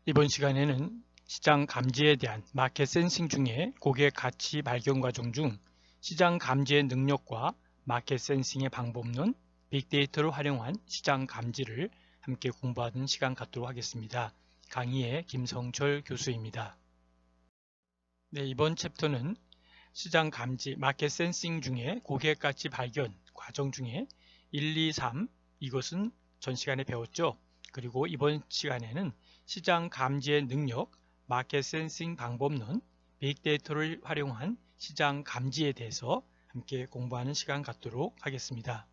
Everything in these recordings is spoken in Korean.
이번 시간에는 시장 감지에 대한 마켓 센싱 중에 고객 가치 발견 과정 중 시장 감지의 능력과 마켓 센싱의 방법론, 빅데이터를 활용한 시장 감지를 함께 공부하는 시간 갖도록 하겠습니다. 강의의 김성철 교수입니다. 네, 이번 챕터는 시장 감지, 마켓 센싱 중에 고객 가치 발견 과정 중에 1, 2, 3 이것은 전 시간에 배웠죠. 그리고 이번 시간에는 시장 감지의 능력, 마켓 센싱 방법론, 빅데이터를 활용한 시장 감지에 대해서 함께 공부하는 시간 갖도록 하겠습니다.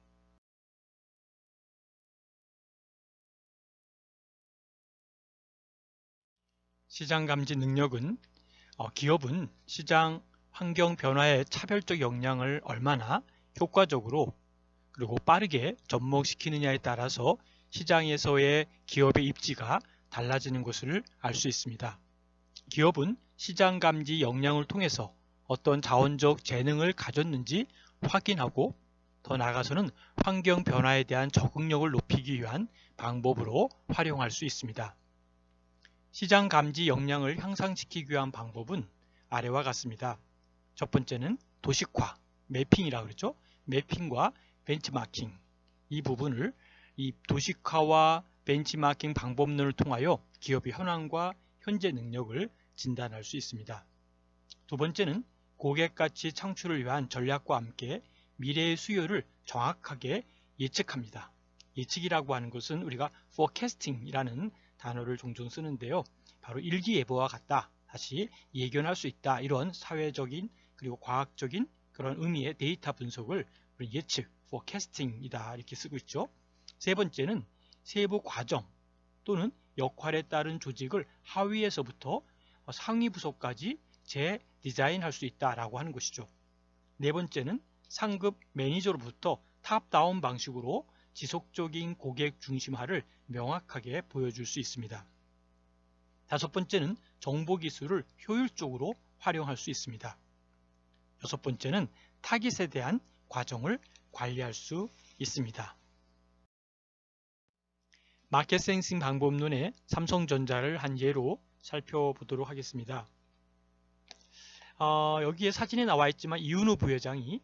시장 감지 능력은 기업은 시장 환경 변화의 차별적 영향을 얼마나 효과적으로 그리고 빠르게 접목시키느냐에 따라서 시장에서의 기업의 입지가 달라지는 것을 알 수 있습니다. 기업은 시장 감지 역량을 통해서 어떤 자원적 재능을 가졌는지 확인하고 더 나아가서는 환경 변화에 대한 적응력을 높이기 위한 방법으로 활용할 수 있습니다. 시장 감지 역량을 향상시키기 위한 방법은 아래와 같습니다. 첫 번째는 도식화, 매핑이라고 그러죠. 매핑과 벤치마킹, 이 부분을 이 도식화와 벤치마킹 방법론을 통하여 기업의 현황과 현재 능력을 진단할 수 있습니다. 두 번째는 고객가치 창출을 위한 전략과 함께 미래의 수요를 정확하게 예측합니다. 예측이라고 하는 것은 우리가 forecasting이라는 단어를 종종 쓰는데요. 바로 일기예보와 같다. 다시 예견할 수 있다. 이런 사회적인 그리고 과학적인 그런 의미의 데이터 분석을 예측, forecasting이다 이렇게 쓰고 있죠. 세 번째는 세부 과정 또는 역할에 따른 조직을 하위에서부터 상위 부서까지 재디자인할 수 있다라고 하는 것이죠. 네 번째는 상급 매니저로부터 탑다운 방식으로 지속적인 고객 중심화를 명확하게 보여줄 수 있습니다. 다섯 번째는 정보기술을 효율적으로 활용할 수 있습니다. 여섯 번째는 타깃에 대한 과정을 관리할 수 있습니다. 마켓 센싱 방법론의 삼성전자를 한 예로 살펴보도록 하겠습니다. 여기에 사진에 나와 있지만 이윤우 부회장이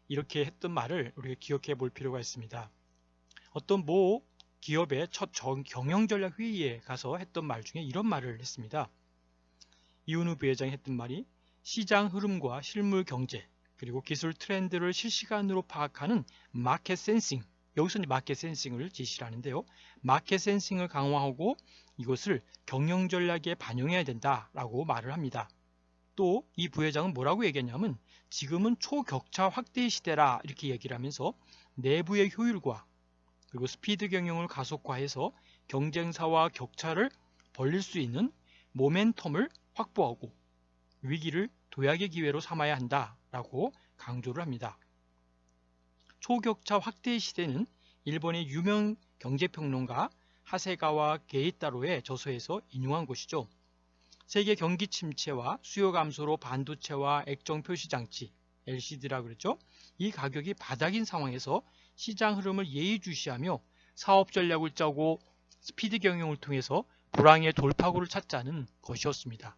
이렇게 했던 말을 우리가 기억해 볼 필요가 있습니다. 어떤 모 기업의 첫 경영전략 회의에 가서 했던 말 중에 이런 말을 했습니다. 이윤우 부회장이 했던 말이 시장 흐름과 실물 경제 그리고 기술 트렌드를 실시간으로 파악하는 마켓 센싱, 여기서 마켓 센싱을 제시를 하는데요. 마켓 센싱을 강화하고 이것을 경영 전략에 반영해야 된다라고 말을 합니다. 또 이 부회장은 뭐라고 얘기했냐면 지금은 초격차 확대 시대라 이렇게 얘기를 하면서 내부의 효율과 그리고 스피드 경영을 가속화해서 경쟁사와 격차를 벌릴 수 있는 모멘텀을 확보하고 위기를 도약의 기회로 삼아야 한다라고 강조를 합니다. 초격차 확대 시대는 일본의 유명 경제평론가 하세가와 게이타로의 저서에서 인용한 것이죠. 세계 경기 침체와 수요 감소로 반도체와 액정 표시 장치 LCD라고 그랬죠. 이 가격이 바닥인 상황에서 시장 흐름을 예의주시하며 사업 전략을 짜고 스피드 경영을 통해서 불황의 돌파구를 찾자는 것이었습니다.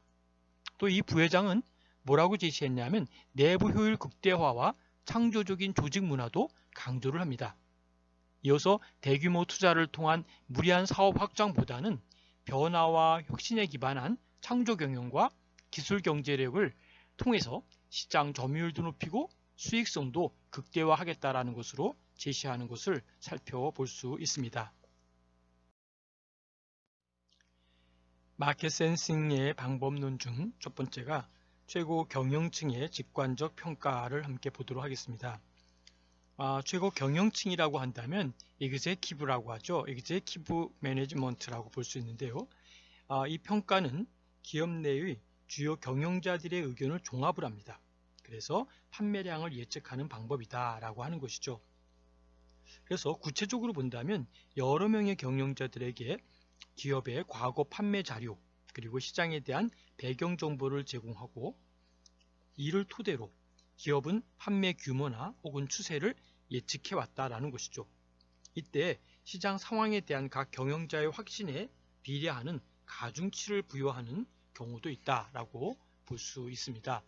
또 이 부회장은 뭐라고 제시했냐면 내부 효율 극대화와 창조적인 조직 문화도 강조를 합니다. 이어서 대규모 투자를 통한 무리한 사업 확장보다는 변화와 혁신에 기반한 창조 경영과 기술 경제력을 통해서 시장 점유율도 높이고 수익성도 극대화하겠다라는 것으로 제시하는 것을 살펴볼 수 있습니다. 마켓 센싱의 방법론 중 첫 번째가 최고 경영층의 직관적 평가를 함께 보도록 하겠습니다. 최고 경영층이라고 한다면 executive라고 하죠. executive management라고 볼 수 있는데요. 이 평가는 기업 내의 주요 경영자들의 의견을 종합을 합니다. 그래서 판매량을 예측하는 방법이다 라고 하는 것이죠. 그래서 구체적으로 본다면 여러 명의 경영자들에게 기업의 과거 판매 자료 그리고 시장에 대한 배경 정보를 제공하고 이를 토대로 기업은 판매 규모나 혹은 추세를 예측해 왔다라는 것이죠. 이때 시장 상황에 대한 각 경영자의 확신에 비례하는 가중치를 부여하는 경우도 있다라고 볼 수 있습니다.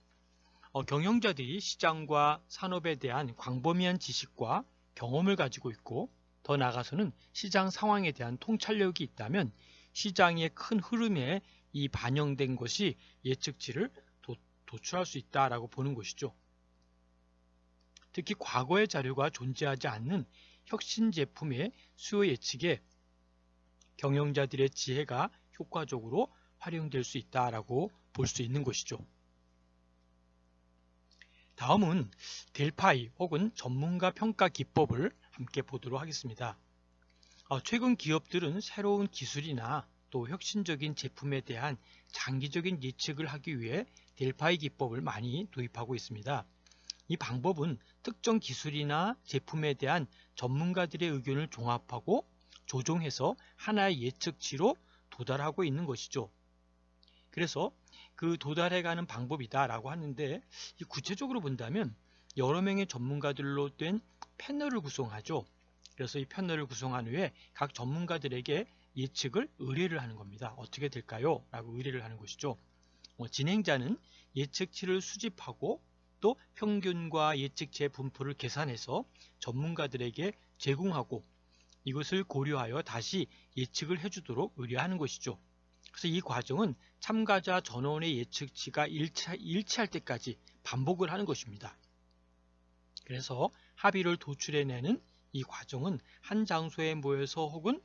경영자들이 시장과 산업에 대한 광범위한 지식과 경험을 가지고 있고 더 나아가서는 시장 상황에 대한 통찰력이 있다면 시장의 큰 흐름에 이 반영된 것이 예측치를 도출할 수 있다라고 보는 것이죠. 특히 과거의 자료가 존재하지 않는 혁신 제품의 수요 예측에 경영자들의 지혜가 효과적으로 활용될 수 있다라고 볼 수 있는 것이죠. 다음은 델파이 혹은 전문가 평가 기법을 함께 보도록 하겠습니다. 최근 기업들은 새로운 기술이나 또 혁신적인 제품에 대한 장기적인 예측을 하기 위해 델파이 기법을 많이 도입하고 있습니다. 이 방법은 특정 기술이나 제품에 대한 전문가들의 의견을 종합하고 조정해서 하나의 예측치로 도달하고 있는 것이죠. 그래서 그 도달해가는 방법이다라고 하는데 구체적으로 본다면 여러 명의 전문가들로 된 패널을 구성하죠. 그래서 이 패널을 구성한 후에 각 전문가들에게 예측을 의뢰를 하는 겁니다. 어떻게 될까요? 라고 의뢰를 하는 것이죠. 진행자는 예측치를 수집하고 또 평균과 예측치의 분포를 계산해서 전문가들에게 제공하고 이것을 고려하여 다시 예측을 해주도록 의뢰하는 것이죠. 그래서 이 과정은 참가자 전원의 예측치가 일치할 때까지 반복을 하는 것입니다. 그래서 합의를 도출해내는 이 과정은 한 장소에 모여서 혹은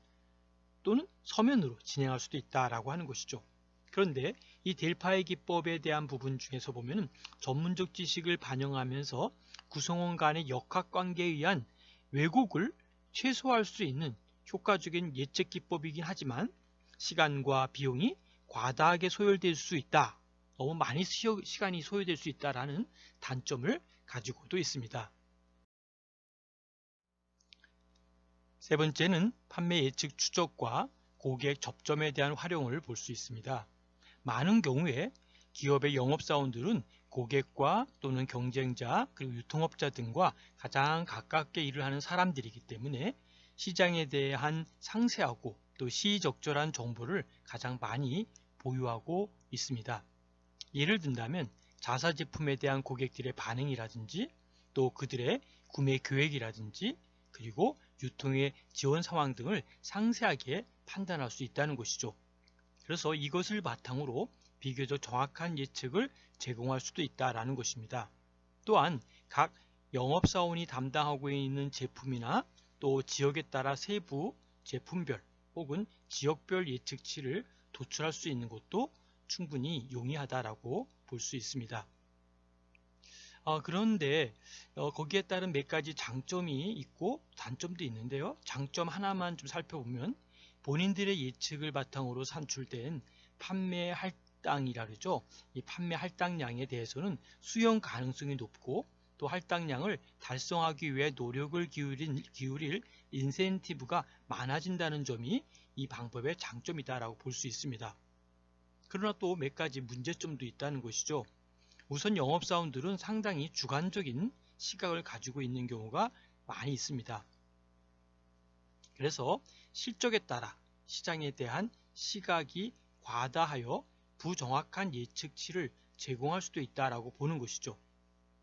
또는 서면으로 진행할 수도 있다라고 하는 것이죠. 그런데 이 델파이 기법에 대한 부분 중에서 보면 전문적 지식을 반영하면서 구성원 간의 역학관계에 의한 왜곡을 최소화할 수 있는 효과적인 예측 기법이긴 하지만 시간과 비용이 과다하게 소요될 수 있다. 너무 많이 시간이 소요될 수 있다라는 단점을 가지고도 있습니다. 세 번째는 판매 예측 추적과 고객 접점에 대한 활용을 볼 수 있습니다. 많은 경우에 기업의 영업사원들은 고객과 또는 경쟁자 그리고 유통업자 등과 가장 가깝게 일을 하는 사람들이기 때문에 시장에 대한 상세하고 또 시의적절한 정보를 가장 많이 보유하고 있습니다. 예를 든다면 자사 제품에 대한 고객들의 반응이라든지 또 그들의 구매 계획이라든지 그리고 유통의 지원 상황 등을 상세하게 판단할 수 있다는 것이죠. 그래서 이것을 바탕으로 비교적 정확한 예측을 제공할 수도 있다는 것입니다. 또한 각 영업사원이 담당하고 있는 제품이나 또 지역에 따라 세부 제품별 혹은 지역별 예측치를 도출할 수 있는 것도 충분히 용이하다라고 볼 수 있습니다. 그런데 거기에 따른 몇 가지 장점이 있고 단점도 있는데요. 장점 하나만 좀 살펴보면 본인들의 예측을 바탕으로 산출된 판매 할당이라 그러죠. 이 판매 할당량에 대해서는 수용 가능성이 높고 또 할당량을 달성하기 위해 노력을 기울일 인센티브가 많아진다는 점이 이 방법의 장점이다라고 볼 수 있습니다. 그러나 또 몇 가지 문제점도 있다는 것이죠. 우선 영업사원들은 상당히 주관적인 시각을 가지고 있는 경우가 많이 있습니다. 그래서 실적에 따라 시장에 대한 시각이 과다하여 부정확한 예측치를 제공할 수도 있다라고 보는 것이죠.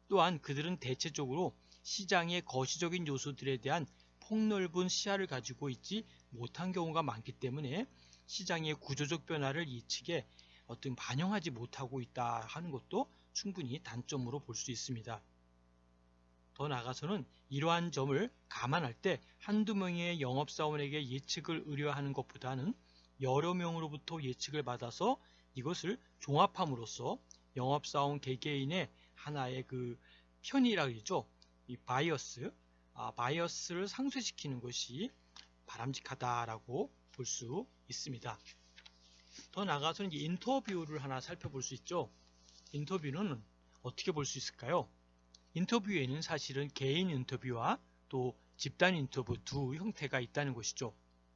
또한 그들은 대체적으로 시장의 거시적인 요소들에 대한 폭넓은 시야를 가지고 있지 못한 경우가 많기 때문에 시장의 구조적 변화를 예측에 반영하지 못하고 있다 하는 것도 충분히 단점으로 볼 수 있습니다. 더 나아가서는 이러한 점을 감안할 때 한두 명의 영업사원에게 예측을 의뢰하는 것보다는 여러 명으로부터 예측을 받아서 이것을 종합함으로써 영업사원 개개인의 하나의 그 편의라 그러죠. 이 바이어스를 상쇄시키는 것이 바람직하다라고 볼 수 있습니다. 더 나아가서는 인터뷰를 하나 살펴볼 수 있죠. 인터뷰는 어떻게 볼 수 있을까요? 인터뷰에는 사실은 개인 인터뷰와 또 집단 인터뷰 두 형태가 있다는 것이죠.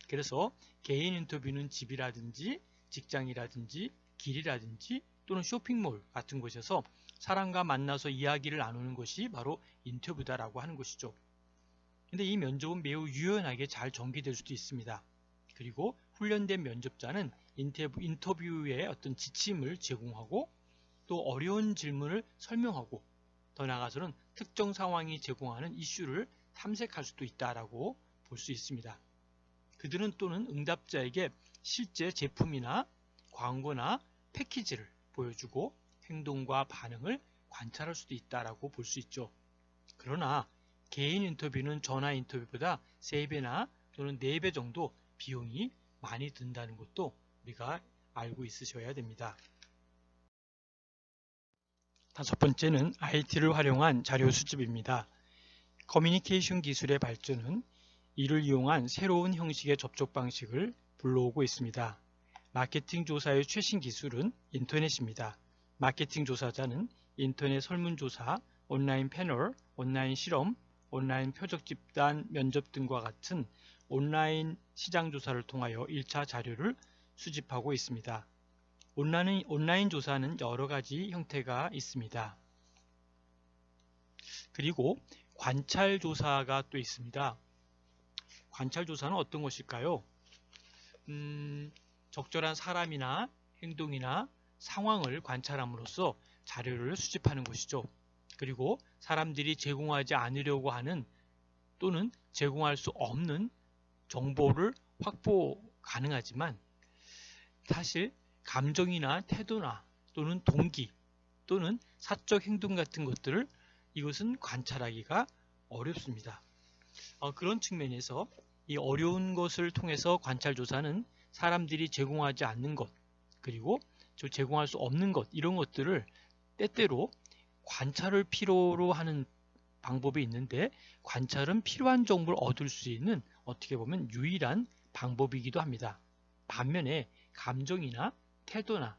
그래서 개인 인터뷰는 집이라든지 직장이라든지 길이라든지 또는 쇼핑몰 같은 곳에서 사람과 만나서 이야기를 나누는 것이 바로 인터뷰다라고 하는 것이죠. 근데 이 면접은 매우 유연하게 잘 전개될 수도 있습니다. 그리고 훈련된 면접자는 인터뷰의 어떤 지침을 제공하고 또 어려운 질문을 설명하고 더 나아가서는 특정 상황이 제공하는 이슈를 탐색할 수도 있다라고 볼 수 있습니다. 그들은 또는 응답자에게 실제 제품이나 광고나 패키지를 보여주고 행동과 반응을 관찰할 수도 있다라고 볼 수 있죠. 그러나 개인 인터뷰는 전화 인터뷰보다 3배나 또는 4배 정도 비용이 많이 든다는 것도 우리가 알고 있으셔야 됩니다. 5번째는 IT를 활용한 자료 수집입니다. 커뮤니케이션 기술의 발전은 이를 이용한 새로운 형식의 접촉 방식을 불러오고 있습니다. 마케팅 조사의 최신 기술은 인터넷입니다. 마케팅 조사자는 인터넷 설문조사, 온라인 패널, 온라인 실험, 온라인 표적 집단 면접 등과 같은 온라인 시장 조사를 통하여 1차 자료를 수집하고 있습니다. 온라인 조사는 여러 가지 형태가 있습니다. 그리고 관찰 조사가 또 있습니다. 관찰 조사는 어떤 것일까요? 적절한 사람이나 행동이나 상황을 관찰함으로써 자료를 수집하는 것이죠. 그리고 사람들이 제공하지 않으려고 하는 또는 제공할 수 없는 정보를 확보 가능하지만 사실 감정이나 태도나 또는 동기 또는 사적 행동 같은 것들을 이것은 관찰하기가 어렵습니다. 그런 측면에서 이 어려운 것을 통해서 관찰 조사는 사람들이 제공하지 않는 것 그리고 제공할 수 없는 것 이런 것들을 때때로 관찰을 필요로 하는 방법이 있는데 관찰은 필요한 정보를 얻을 수 있는 어떻게 보면 유일한 방법이기도 합니다. 반면에 감정이나 태도나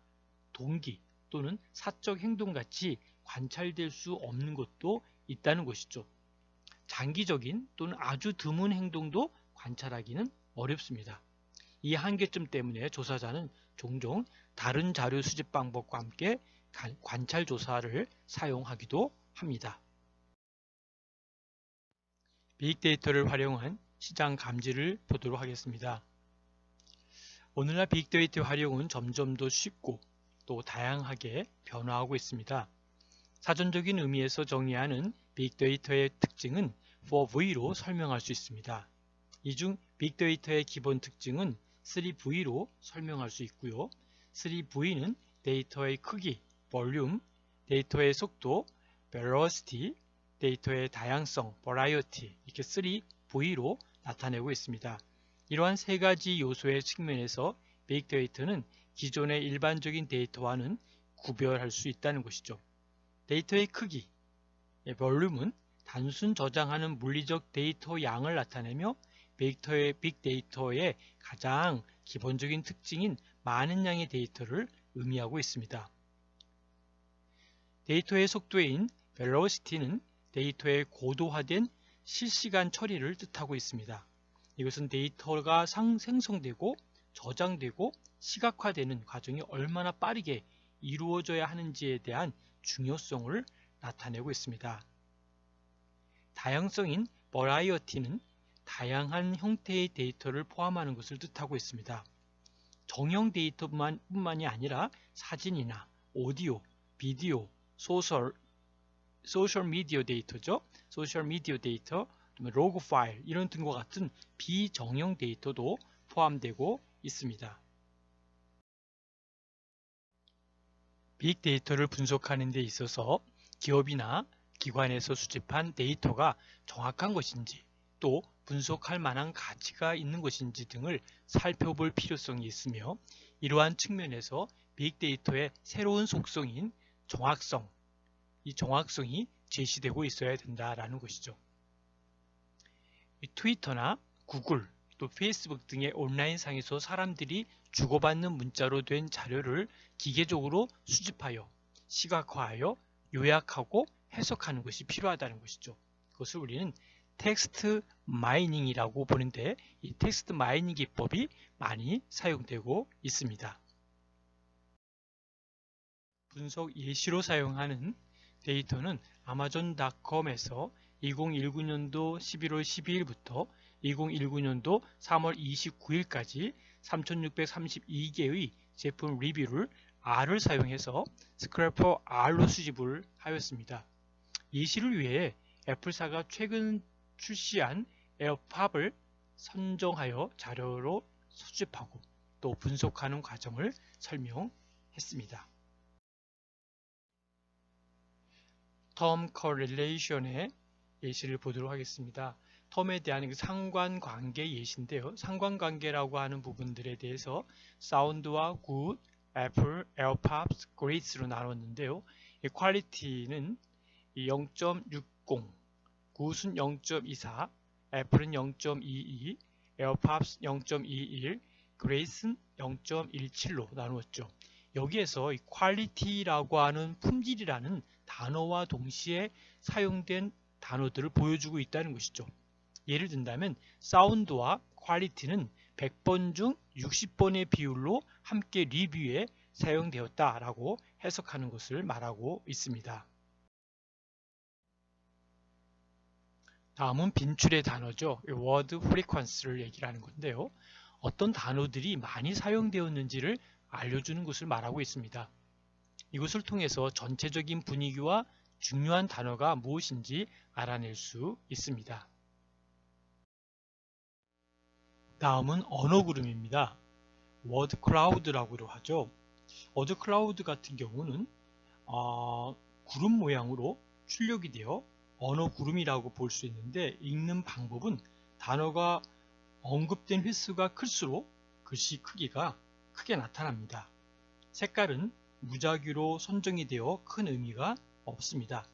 동기 또는 사적 행동같이 관찰될 수 없는 것도 있다는 것이죠. 장기적인 또는 아주 드문 행동도 관찰하기는 어렵습니다. 이 한계점 때문에 조사자는 종종 다른 자료 수집 방법과 함께 관찰 조사를 사용하기도 합니다. 빅데이터를 활용한 시장 감지를 보도록 하겠습니다. 오늘날 빅데이터 활용은 점점 더 쉽고 또 다양하게 변화하고 있습니다. 사전적인 의미에서 정의하는 빅데이터의 특징은 4V로 설명할 수 있습니다. 이 중 빅데이터의 기본 특징은 3V로 설명할 수 있고요. 3V는 데이터의 크기, 볼륨, 데이터의 속도, velocity, 데이터의 다양성, variety 이렇게 3V로 나타내고 있습니다. 이러한 세 가지 요소의 측면에서 빅데이터는 기존의 일반적인 데이터와는 구별할 수 있다는 것이죠. 데이터의 크기, 볼륨은 단순 저장하는 물리적 데이터 양을 나타내며 빅데이터의 가장 기본적인 특징인 많은 양의 데이터를 의미하고 있습니다. 데이터의 속도인 velocity는 데이터의 고도화된 실시간 처리를 뜻하고 있습니다. 이것은 데이터가 생성되고 저장되고 시각화되는 과정이 얼마나 빠르게 이루어져야 하는지에 대한 중요성을 나타내고 있습니다. 다양성인 variety는 다양한 형태의 데이터를 포함하는 것을 뜻하고 있습니다. 정형 데이터뿐만이 아니라 사진이나 오디오, 비디오, 소셜 미디어 데이터죠. 소셜 미디어 데이터, 로그 파일 이런 등과 같은 비정형 데이터도 포함되고 있습니다. 빅데이터를 분석하는 데 있어서 기업이나 기관에서 수집한 데이터가 정확한 것인지 또 분석할 만한 가치가 있는 것인지 등을 살펴볼 필요성이 있으며 이러한 측면에서 빅데이터의 새로운 속성인 정확성, 이 정확성이 제시되고 있어야 된다라는 것이죠. 트위터나 구글, 또 페이스북 등의 온라인상에서 사람들이 주고받는 문자로 된 자료를 기계적으로 수집하여 시각화하여 요약하고 해석하는 것이 필요하다는 것이죠. 그것을 우리는 텍스트 마이닝이라고 보는데 이 텍스트 마이닝 기법이 많이 사용되고 있습니다. 분석 예시로 사용하는 데이터는 아마존.com에서 2019년도 11월 12일부터 2019년도 3월 29일까지 3632개의 제품 리뷰를 R을 사용해서 스크래퍼 R로 수집을 하였습니다. 예시를 위해 애플사가 최근 출시한 에어팝을 선정하여 자료로 수집하고 또 분석하는 과정을 설명했습니다. term correlation의 예시를 보도록 하겠습니다. 텀에 대한 상관관계 예시인데요. 상관관계라고 하는 부분들에 대해서 사운드와 good, 애플, 에어팝스, great로 나눴는데요. 이 퀄리티는 0.60, good은 0.24, 애플은 0.22, 에어팝스 0.21, great은 0.17로 나누었죠. 여기에서 이 퀄리티라고 하는 품질이라는 단어와 동시에 사용된 단어들을 보여주고 있다는 것이죠. 예를 든다면 사운드와 퀄리티는 100번 중 60번의 비율로 함께 리뷰에 사용되었다라고 해석하는 것을 말하고 있습니다. 다음은 빈출의 단어죠. word frequency를 얘기를 하는 건데요. 어떤 단어들이 많이 사용되었는지를 알려주는 것을 말하고 있습니다. 이것을 통해서 전체적인 분위기와 중요한 단어가 무엇인지 알아낼 수 있습니다. 다음은 언어 구름입니다. 워드 클라우드라고 하죠. 워드 클라우드 같은 경우는 구름 모양으로 출력이 되어 언어 구름이라고 볼 수 있는데 읽는 방법은 단어가 언급된 횟수가 클수록 글씨 크기가 크게 나타납니다. 색깔은 무작위로 선정이 되어 큰 의미가 없습니다.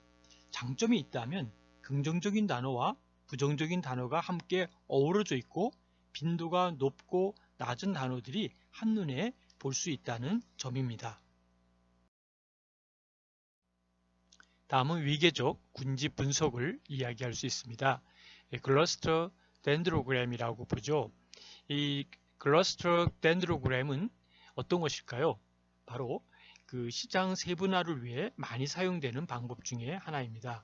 장점이 있다면 긍정적인 단어와 부정적인 단어가 함께 어우러져 있고 빈도가 높고 낮은 단어들이 한눈에 볼 수 있다는 점입니다. 다음은 위계적 군집 분석을 이야기할 수 있습니다. 클러스터 덴드로그램이라고 보죠. 이 클러스터 덴드로그램은 어떤 것일까요? 바로 그 시장 세분화를 위해 많이 사용되는 방법 중에 하나입니다.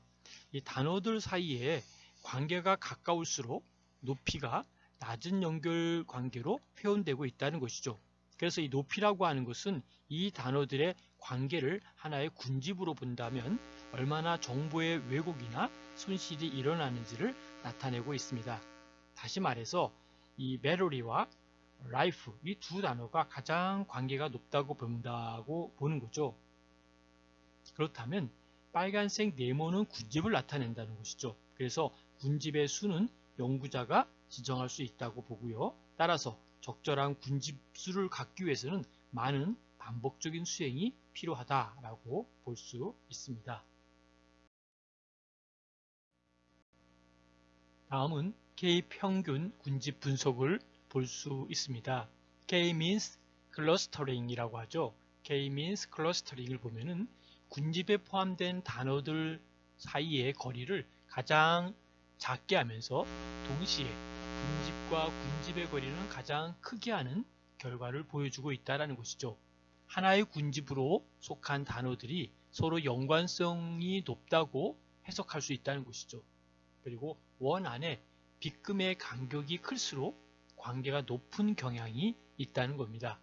이 단어들 사이에 관계가 가까울수록 높이가 낮은 연결 관계로 표현되고 있다는 것이죠. 그래서 이 높이라고 하는 것은 이 단어들의 관계를 하나의 군집으로 본다면 얼마나 정보의 왜곡이나 손실이 일어나는지를 나타내고 있습니다. 다시 말해서 이 메로리와 라이프 이 두 단어가 가장 관계가 높다고 본다고 보는 거죠. 그렇다면 빨간색 네모는 군집을 나타낸다는 것이죠. 그래서 군집의 수는 연구자가 지정할 수 있다고 보고요. 따라서 적절한 군집 수를 갖기 위해서는 많은 반복적인 수행이 필요하다라고 볼 수 있습니다. 다음은 K-평균 군집 분석을 볼 수 있습니다. K-means clustering이라고 하죠. K-means clustering을 보면은 군집에 포함된 단어들 사이의 거리를 가장 작게 하면서 동시에 군집과 군집의 거리는 가장 크게 하는 결과를 보여주고 있다는 것이죠. 하나의 군집으로 속한 단어들이 서로 연관성이 높다고 해석할 수 있다는 것이죠. 그리고 원 안에 빗금의 간격이 클수록 관계가 높은 경향이 있다는 겁니다.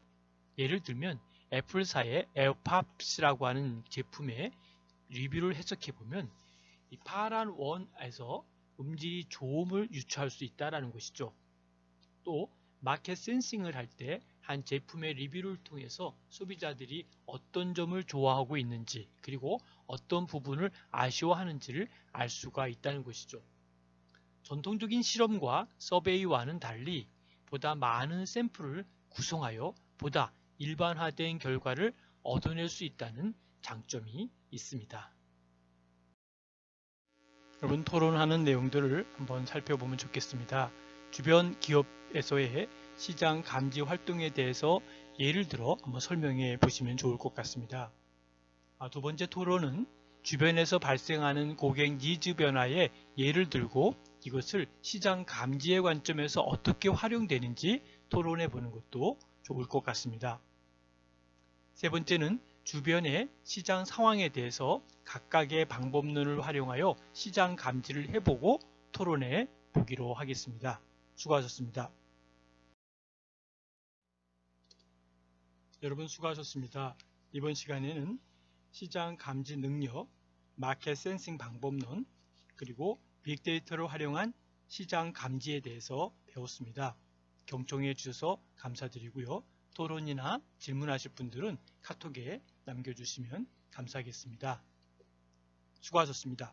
예를 들면 애플사의 에어팝스라고 하는 제품의 리뷰를 해석해 보면 이 파란 원에서 음질이 좋음을 유추할 수 있다는 것이죠. 또 마켓 센싱을 할 때 한 제품의 리뷰를 통해서 소비자들이 어떤 점을 좋아하고 있는지 그리고 어떤 부분을 아쉬워하는지를 알 수가 있다는 것이죠. 전통적인 실험과 서베이와는 달리 보다 많은 샘플을 구성하여 보다 일반화된 결과를 얻어낼 수 있다는 장점이 있습니다. 여러분 토론하는 내용들을 한번 살펴보면 좋겠습니다. 주변 기업에서의 시장 감지 활동에 대해서 예를 들어 한번 설명해 보시면 좋을 것 같습니다. 두 번째 토론은 주변에서 발생하는 고객 니즈 변화에 예를 들고 이것을 시장 감지의 관점에서 어떻게 활용되는지 토론해 보는 것도 좋을 것 같습니다. 세 번째는 주변의 시장 상황에 대해서 각각의 방법론을 활용하여 시장 감지를 해보고 토론해 보기로 하겠습니다. 수고하셨습니다. 여러분 수고하셨습니다. 이번 시간에는 시장 감지 능력, 마켓 센싱 방법론, 그리고 빅데이터를 활용한 시장 감지에 대해서 배웠습니다. 경청해 주셔서 감사드리고요. 토론이나 질문하실 분들은 카톡에 남겨주시면 감사하겠습니다. 수고하셨습니다.